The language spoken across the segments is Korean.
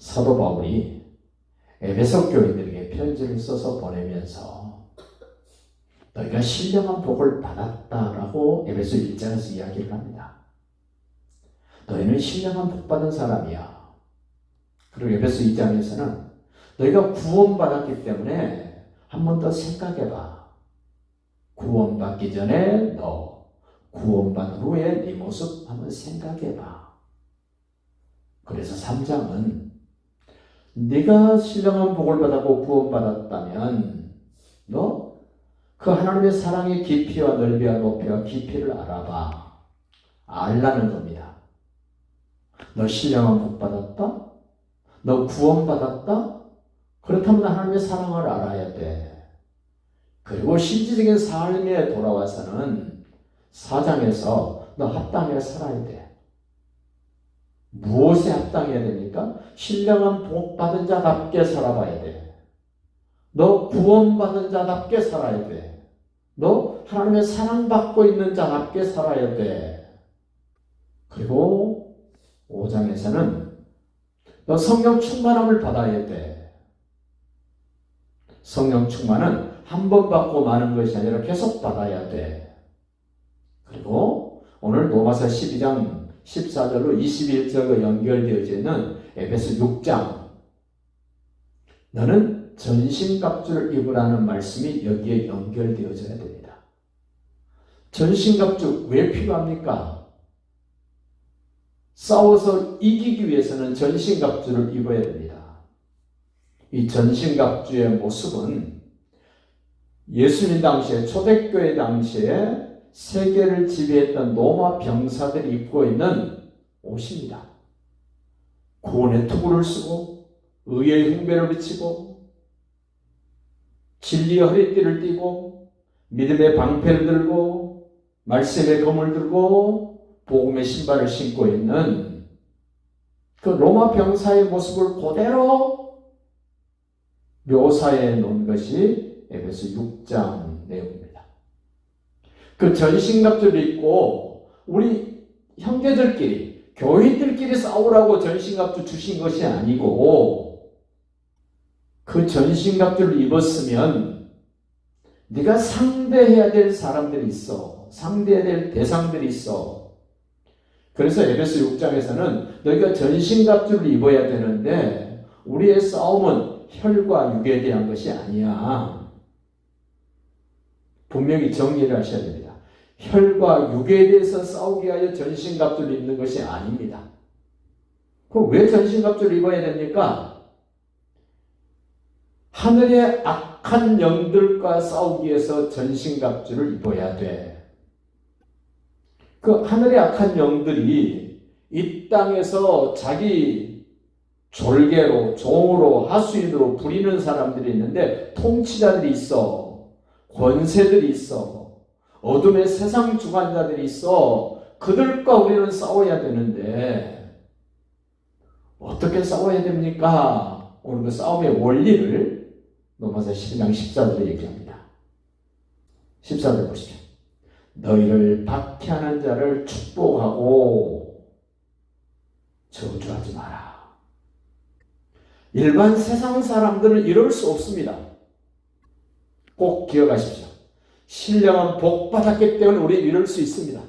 사도 바울이 에베소 교인들에게 편지를 써서 보내면서 너희가 신령한 복을 받았다라고 에베소 1장에서 이야기를 합니다. 너희는 신령한 복 받은 사람이야. 그리고 에베소 2장에서는 너희가 구원받았기 때문에 한 번 더 생각해봐. 구원받기 전에 너, 구원받은 후에 네 모습 한번 생각해봐. 그래서 3장은 네가 신령한 복을 받았고 구원받았다면 너 그 하나님의 사랑의 깊이와 넓이와 높이와 깊이를 알아봐. 알라는 겁니다. 너 신령한 복 받았다? 너 구원받았다? 그렇다면 하나님의 사랑을 알아야 돼. 그리고 실질적인 삶에 돌아와서는 4장에서 너 합당하게 살아야 돼. 무엇에 합당해야 됩니까? 신령한 복 받은 자답게 살아봐야 돼. 너 구원받은 자답게 살아야 돼. 너 하나님의 사랑받고 있는 자답게 살아야 돼. 그리고 5장에서는 너 성령 충만함을 받아야 돼. 성령 충만은 한 번 받고 마는 것이 아니라 계속 받아야 돼. 그리고 오늘 로마서 12장 14절로 21절과 연결되어져 있는 에베소 6장, 너는 전신갑주를 입으라는 말씀이 여기에 연결되어져야 됩니다. 전신갑주 왜 필요합니까? 싸워서 이기기 위해서는 전신갑주를 입어야 됩니다. 이 전신갑주의 모습은 예수님 당시에, 초대교회 당시에 세계를 지배했던 로마 병사들이 입고 있는 옷입니다. 구원의 투구를 쓰고 의의 흉배를 비치고 진리의 허리띠를 띠고 믿음의 방패를 들고 말씀의 검을 들고 복음의 신발을 신고 있는 그 로마 병사의 모습을 그대로 묘사해 놓은 것이 에베소 6장 내용입니다. 그 전신갑주를 입고 우리 형제들끼리, 교인들끼리 싸우라고 전신갑주 주신 것이 아니고, 그 전신갑주를 입었으면 네가 상대해야 될 사람들이 있어. 상대해야 될 대상들이 있어. 그래서 에베소 6장에서는 너희가 전신갑주를 입어야 되는데 우리의 싸움은 혈과 육에 대한 것이 아니야. 분명히 정리를 하셔야 됩니다. 혈과 육에 대해서 싸우기 위하여 전신갑주를 입는 것이 아닙니다. 그럼 왜 전신갑주를 입어야 됩니까? 하늘의 악한 영들과 싸우기 위해서 전신갑주를 입어야 돼. 그 하늘의 악한 영들이 이 땅에서 자기 졸개로, 종으로, 하수인으로 부리는 사람들이 있는데, 통치자들이 있어. 권세들이 있어. 어둠의 세상 주관자들이 있어. 그들과 우리는 싸워야 되는데 어떻게 싸워야 됩니까? 오늘 그 싸움의 원리를 로마서 12장 14절에 얘기합니다. 14절 보시죠. 너희를 박해하는 자를 축복하고 저주하지 마라. 일반 세상 사람들은 이럴 수 없습니다. 꼭 기억하십시오. 신령한 복 받았기 때문에 우리는 이럴 수 있습니다.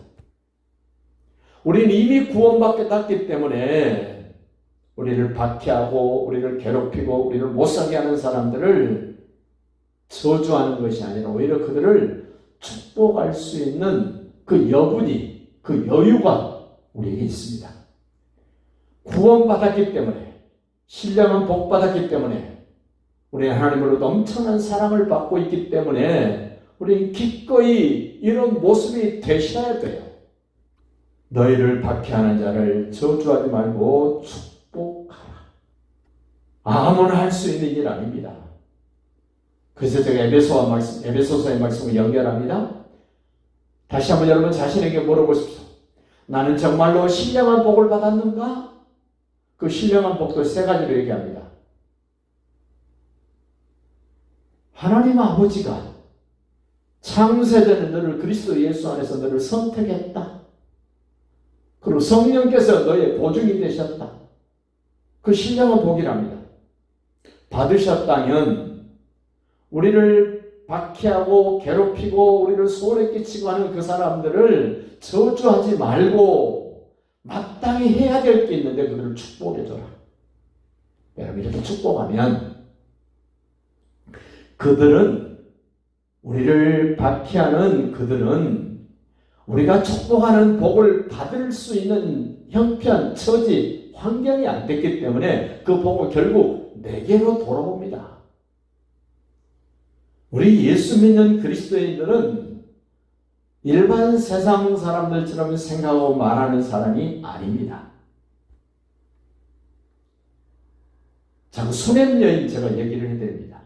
우리는 이미 구원받았기 때문에 우리를 박해하고 우리를 괴롭히고 우리를 못살게 하는 사람들을 저주하는 것이 아니라 오히려 그들을 축복할 수 있는 그 여분이, 그 여유가 우리에게 있습니다. 구원받았기 때문에, 신령한 복 받았기 때문에, 우리 하나님으로부터 엄청난 사랑을 받고 있기 때문에 우리는 기꺼이 이런 모습이 되셔야 돼요. 너희를 박해하는 자를 저주하지 말고 축복하라. 아무나 할 수 있는 일 아닙니다. 그래서 제가 에베소서의 말씀을 연결합니다. 다시 한번 여러분 자신에게 물어보십시오. 나는 정말로 신령한 복을 받았는가? 그 신령한 복도 세 가지로 얘기합니다. 하나님 아버지가 창세전에 너를 그리스도 예수 안에서 너를 선택했다. 그리고 성령께서 너의 보증이 되셨다. 그 신령한 복이랍니다. 받으셨다면 우리를 박해하고 괴롭히고 우리를 소홀히 끼치고 하는 그 사람들을 저주하지 말고 마땅히 해야 될 게 있는데 그들을 축복해줘라. 여러분 이렇게 축복하면 그들은 우리를 박해하는 그들은 우리가 축복하는 복을 받을 수 있는 형편, 처지, 환경이 안 됐기 때문에 그 복은 결국 내게로 돌아옵니다. 우리 예수 믿는 그리스도인들은 일반 세상 사람들처럼 생각하고 말하는 사람이 아닙니다. 자, 수넴 여인 제가 얘기를 해드립니다.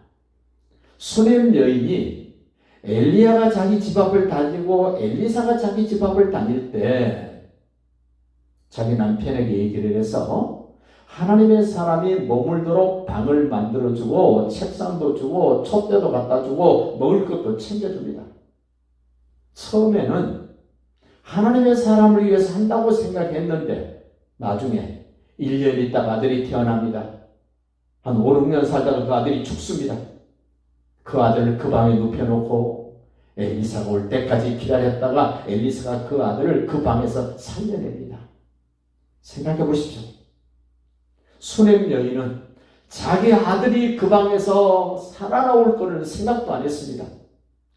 수넴 여인이 엘리야가 자기 집 앞을 다니고 엘리사가 자기 집 앞을 다닐 때 자기 남편에게 얘기를 해서 하나님의 사람이 머물도록 방을 만들어주고 책상도 주고 촛대도 갖다 주고 먹을 것도 챙겨줍니다. 처음에는 하나님의 사람을 위해서 한다고 생각했는데 나중에 1년 있다가 아들이 태어납니다. 한 5, 6년 살다가 그 아들이 죽습니다. 그 아들을 그 방에 눕혀놓고 엘리사가 올 때까지 기다렸다가 엘리사가 그 아들을 그 방에서 살려냅니다. 생각해 보십시오. 수넴 여인은 자기 아들이 그 방에서 살아나올 것을 생각도 안 했습니다.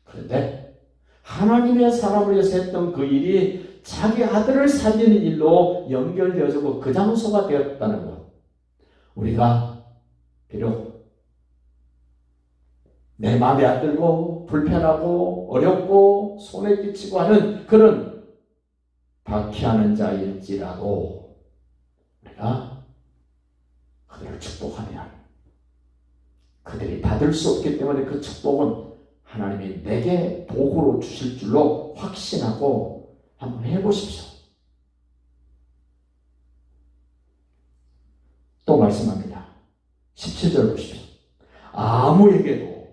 그런데 하나님의 사람을 위해서 했던 그 일이 자기 아들을 살리는 일로 연결되어지고 그 장소가 되었다는 것. 우리가 비록 내 마음에 안 들고 불편하고 어렵고 손에 끼치고 하는 그런 박해하는 자일지라도 우리가 그들을 축복하면 그들이 받을 수 없기 때문에 그 축복은 하나님이 내게 복으로 주실 줄로 확신하고 한번 해보십시오. 또 말씀합니다. 17절 보십시오. 아무에게도,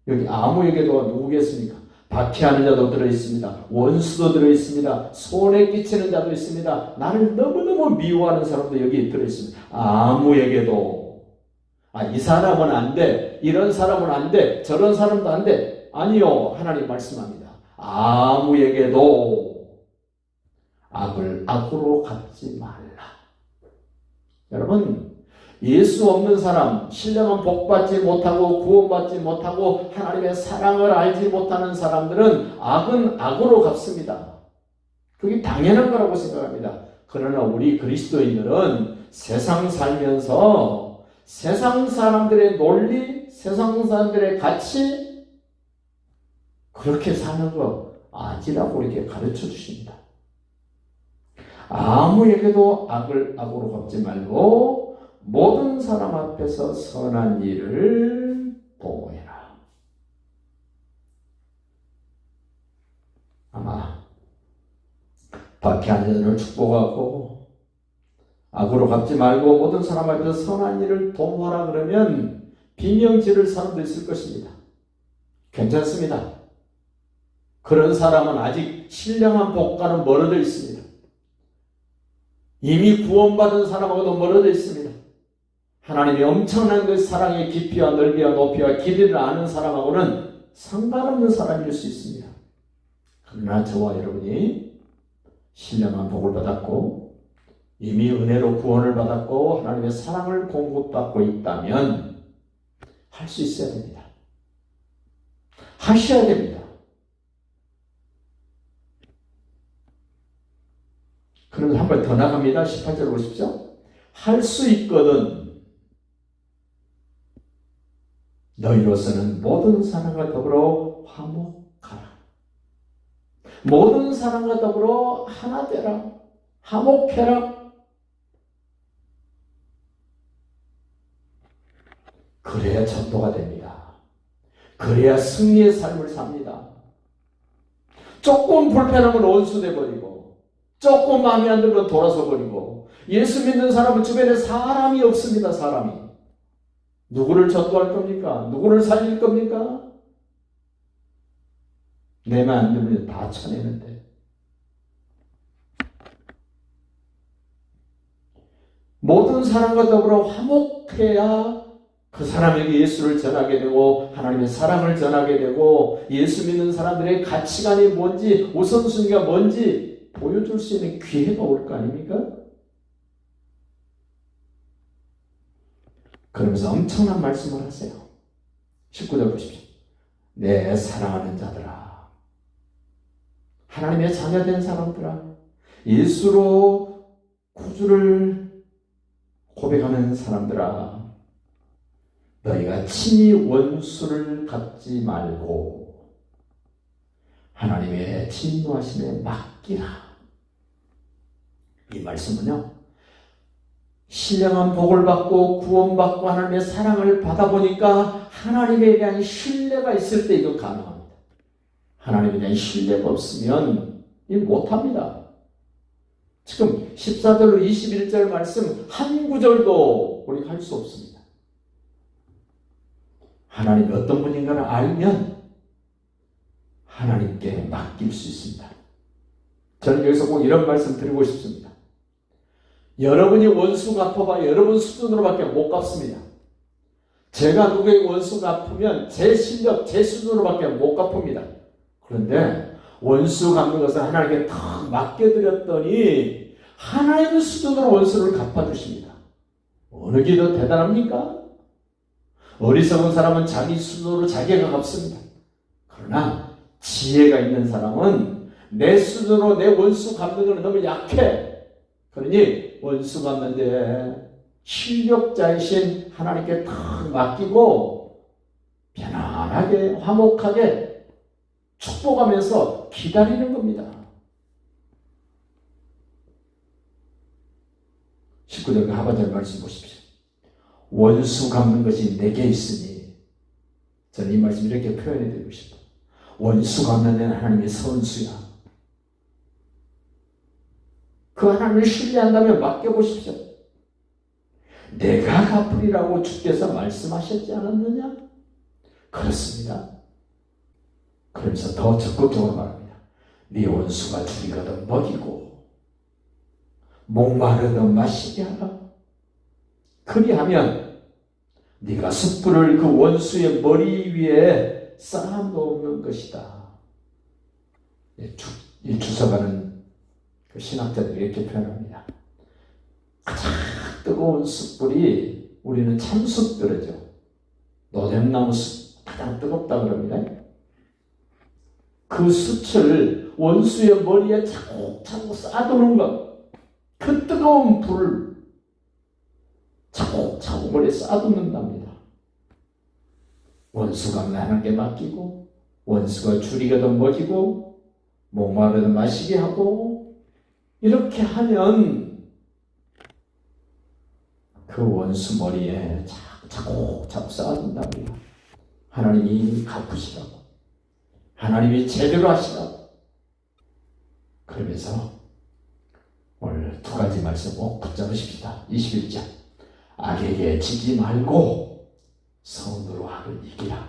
여기 아무에게도 누구겠습니까? 박해하는 자도 들어있습니다. 원수도 들어있습니다. 손에 끼치는 자도 있습니다. 나를 너무너무 미워하는 사람도 여기 들어있습니다. 아무에게도 이 사람은 안 돼. 이런 사람은 안 돼. 저런 사람도 안 돼. 아니요. 하나님 말씀합니다. 아무에게도 악을 악으로 갚지 말라. 여러분 예수 없는 사람, 신령한 복 받지 못하고 구원받지 못하고 하나님의 사랑을 알지 못하는 사람들은 악은 악으로 갚습니다. 그게 당연한 거라고 생각합니다. 그러나 우리 그리스도인들은 세상 살면서 세상 사람들의 논리, 세상 사람들의 가치 그렇게 사는 거 아니라고 이렇게 가르쳐 주십니다. 아무에게도 악을 악으로 갚지 말고 모든 사람 앞에서 선한 일을 보호해라. 아마 박해하는 자를 축복하고 악으로 갚지 말고 모든 사람 앞에서 선한 일을 도모하라 그러면 비명 지를 사람도 있을 것입니다. 괜찮습니다. 그런 사람은 아직 신령한 복과는 멀어져 있습니다. 이미 구원받은 사람하고도 멀어져 있습니다. 하나님의 엄청난 그 사랑의 깊이와 넓이와 높이와 길이를 아는 사람하고는 상관없는 사람일 수 있습니다. 그러나 저와 여러분이 신령한 복을 받았고 이미 은혜로 구원을 받았고 하나님의 사랑을 공급받고 있다면 할 수 있어야 됩니다. 하셔야 됩니다. 그러면 한 번 더 나갑니다. 18절 보십시오. 할 수 있거든 너희로서는 모든 사람과 더불어 화목하라. 모든 사람과 더불어 하나 되라. 화목해라. 그래야 전도가 됩니다. 그래야 승리의 삶을 삽니다. 조금 불편하면 원수돼 버리고 조금 마음에 안 들면 돌아서 버리고 예수 믿는 사람은 주변에 사람이 없습니다. 사람이. 누구를 전도할 겁니까? 누구를 살릴 겁니까? 내 말 안 들으면 다 쳐내는데. 모든 사람과 더불어 화목해야 그 사람에게 예수를 전하게 되고 하나님의 사랑을 전하게 되고 예수 믿는 사람들의 가치관이 뭔지 우선순위가 뭔지 보여줄 수 있는 기회가 올 거 아닙니까? 그러면서 엄청난 말씀을 하세요. 19절 보십시오. 내 사랑하는 자들아, 하나님의 자녀된 사람들아, 예수로 구주를 고백하는 사람들아, 너희가 친히 원수를 갚지 말고 하나님의 진노하심에 맡기라. 이 말씀은요, 신령한 복을 받고 구원받고 하나님의 사랑을 받아보니까 하나님에 대한 신뢰가 있을 때 이건 가능합니다. 하나님에 대한 신뢰가 없으면 이 못합니다. 지금 14절로 21절 말씀 한 구절도 우리가 할 수 없습니다. 하나님이 어떤 분인가를 알면 하나님께 맡길 수 있습니다. 저는 여기서 꼭 이런 말씀 드리고 싶습니다. 여러분이 원수 갚아봐 여러분 수준으로밖에 못 갚습니다. 제가 누구에게 원수 갚으면 제 실력, 제 수준으로밖에 못 갚습니다. 그런데 원수 갚는 것을 하나님께 탁 맡겨드렸더니 하나님의 수준으로 원수를 갚아주십니다. 어느 게 더 대단합니까? 어리석은 사람은 자기 수준으로 자기가 갚습니다. 그러나 지혜가 있는 사람은 내 수준으로 내 원수 갚는 것은 너무 약해. 그러니 원수 갚는데 실력자이신 하나님께 탁 맡기고 편안하게 화목하게 축복하면서 기다리는 겁니다. 19절 하반절 말씀 보십시오. 원수 갚는 것이 내게 있으니, 저는 이 말씀 이렇게 표현해 드리고 싶어요. 원수 갚는 데는 하나님의 선수야. 그 하나님을 신뢰한다면 맡겨보십시오. 내가 갚으리라고 주께서 말씀하셨지 않았느냐? 그렇습니다. 그러면서 더 적극적으로 말합니다. 네 원수가 줄이거든 먹이고 목마르든 마시게 하라. 그리하면 네가 숯불을 그 원수의 머리 위에 쌓아놓는 것이다. 이 주석하는 그 신학자들이 이렇게 표현합니다. 가장 뜨거운 숯불이 우리는 참숯불이죠. 노잼나무 숯 가장 뜨겁다 그럽니다. 그 숯을 원수의 머리에 차곡차곡 쌓아두는 것, 그 뜨거운 불을 차곡차곡 머리에 쌓아두는답니다. 원수가 하나님께 맡기고 원수가 줄이거든 먹이고 목마르든 마시게 하고 이렇게 하면 그 원수 머리에 차곡차곡 쌓아둔답니다. 하나님이 갚으시라고, 하나님이 제대로 하시라고. 그러면서 오늘 두 가지 말씀 꼭 붙잡으십시다. 21절 악에게 지지 말고 선으로 악을 이기라.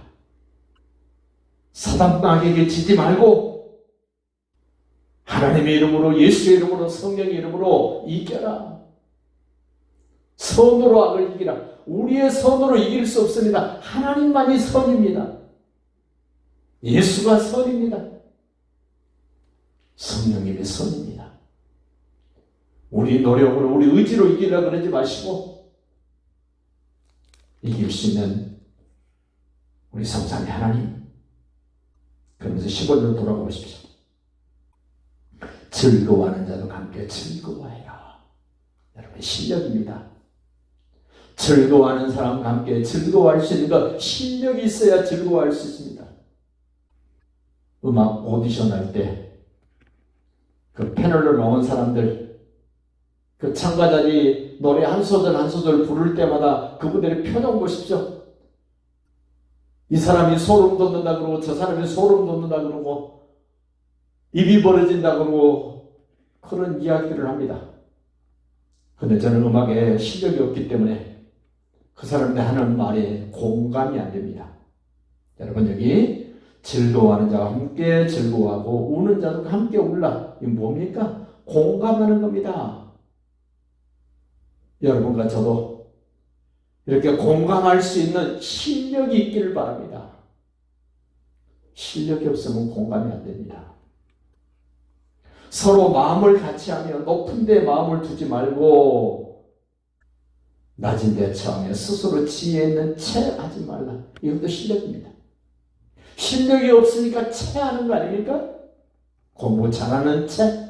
사단 악에게 지지 말고 하나님의 이름으로, 예수의 이름으로, 성령의 이름으로 이겨라. 선으로 악을 이기라. 우리의 선으로 이길 수 없습니다. 하나님만이 선입니다. 예수가 선입니다. 성령님의 선입니다. 우리 노력으로, 우리 의지로 이기려고 그러지 마시고 이길 수 있는 우리 성삼위 하나님. 그러면서 15절로 돌아가 보십시오. 즐거워하는 자도 함께 즐거워해라. 여러분 실력입니다. 즐거워하는 사람과 함께 즐거워할 수 있는 것, 실력이 있어야 즐거워할 수 있습니다. 음악 오디션 할 때 그 패널로 나온 사람들, 그 참가자들이 노래 한 소절 한 소절 부를 때마다 그분들의 표정 보십시오. 이 사람이 소름 돋는다 그러고 저 사람이 소름 돋는다 그러고 입이 벌어진다 그러고 그런 이야기들을 합니다. 그런데 저는 음악에 실력이 없기 때문에 그 사람들 하는 말에 공감이 안 됩니다. 여러분 여기 즐거워하는 자와 함께 즐거워하고 우는 자도 함께 울라. 이게 뭡니까? 공감하는 겁니다. 여러분과 저도 이렇게 공감할 수 있는 실력이 있기를 바랍니다. 실력이 없으면 공감이 안 됩니다. 서로 마음을 같이 하며 높은 데 마음을 두지 말고 낮은 데 처하며 스스로 지혜 있는 체하지 말라. 이것도 실력입니다. 실력이 없으니까 체하는 거 아닙니까? 공부 잘하는 체?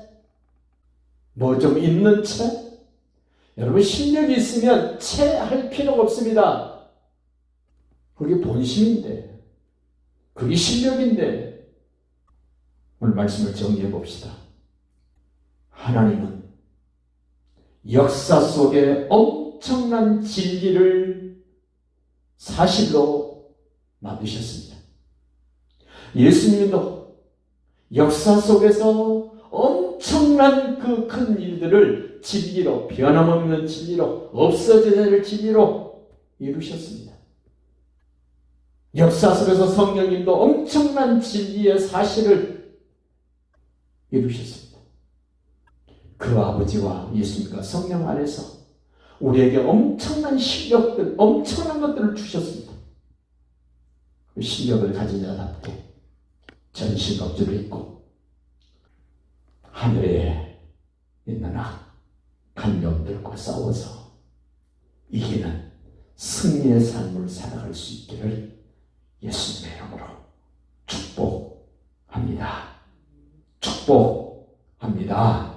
뭐 좀 있는 체? 여러분 실력이 있으면 체할 필요가 없습니다. 그게 본심인데, 그게 실력인데. 오늘 말씀을 정리해 봅시다. 하나님은 역사 속에 엄청난 진리를 사실로 만드셨습니다. 예수님도 역사 속에서 엄청난 그 큰 일들을 진리로, 변함없는 진리로, 없어져야 될 진리로 이루셨습니다. 역사 속에서 성령님도 엄청난 진리의 사실을 이루셨습니다. 그 아버지와 예수님과 성령 안에서 우리에게 엄청난 실력들, 엄청난 것들을 주셨습니다. 그 실력을 가진 자답게 전신갑주를 입고 하늘에 있는 악한 영들과 싸워서 이기는 승리의 삶을 살아갈 수 있기를 예수님의 이름으로 축복합니다. 축복합니다.